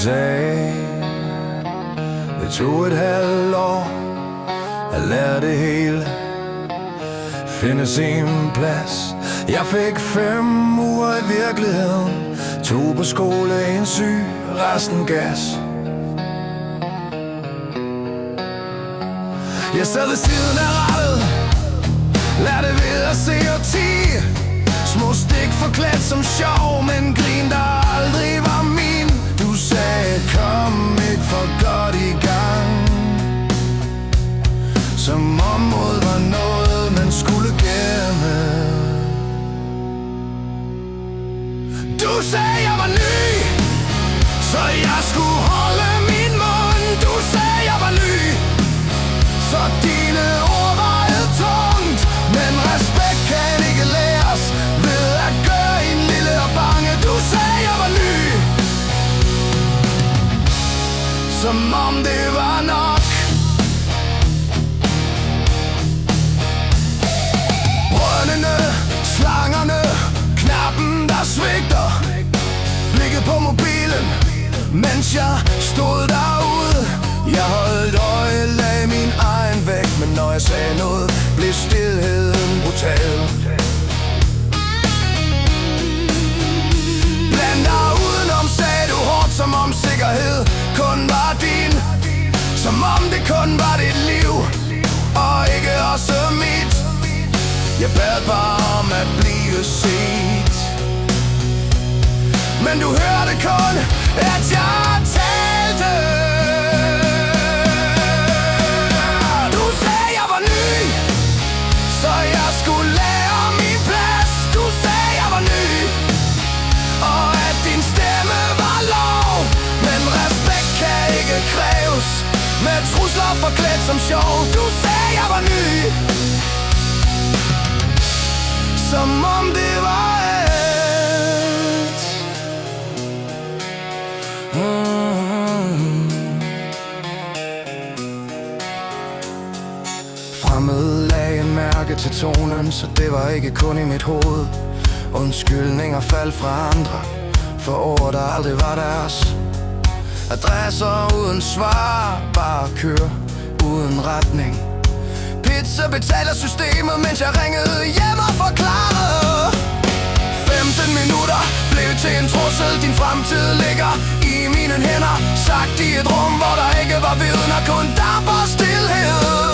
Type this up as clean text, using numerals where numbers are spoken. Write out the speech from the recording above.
sagde, det tog et halvt år at lære det hele, finde sin plads. Jeg fik 5 uger i virkeligheden, 2 på skole, 1 syg, resten gas. Jeg sad ved siden af rattet, lærte ved at se og tige. Små stik forklædt som sjov, men grin der aldrig var min. Du sagde, kom ikke for godt i gang, som om mod var noget, man skulle gemme. Du sagde, jeg var ny, så jeg skulle holde min mund. Du sagde, jeg var ny, så dine ord vejede tungt. Men respekt kan ikke læres ved at gøre en lille og bange. Du sagde, jeg var ny, som om det var nok. Brøndene, slangerne, knappen der svigter, blikket på mobilen, mens jeg stod derude. Jeg holdt øje, lagde min egen væk, men når jeg sagde noget, blev stilheden brutal. Bland dig udenom, sagde du hårdt, som om sikkerhed kun var din. Som om det kun var dit liv, og ikke også mit. Jeg bad bare om at blive set, men du hørte kun, at jeg talte. Du sagde, jeg var ny, så jeg skulle lære min plads. Du sagde, jeg var ny, og at din stemme var lov. Men respekt kan ikke kræves med trusler forklædt som sjov. Du sagde, jeg var ny, som om det var alt. Fremmede lagde en mærke til tonen, så det var ikke kun i mit hoved. Undskyldninger faldt fra andre for ord, der aldrig var deres. Adresser uden svar, bare kør uden retning. Pizza betaler systemet, mens jeg ringede hjem og forklarede. 15 minutter blev til en trussel. Din fremtid ligger i mine hænder, sagt i et rum, hvor der ikke var vidner, kun damp og stilhed.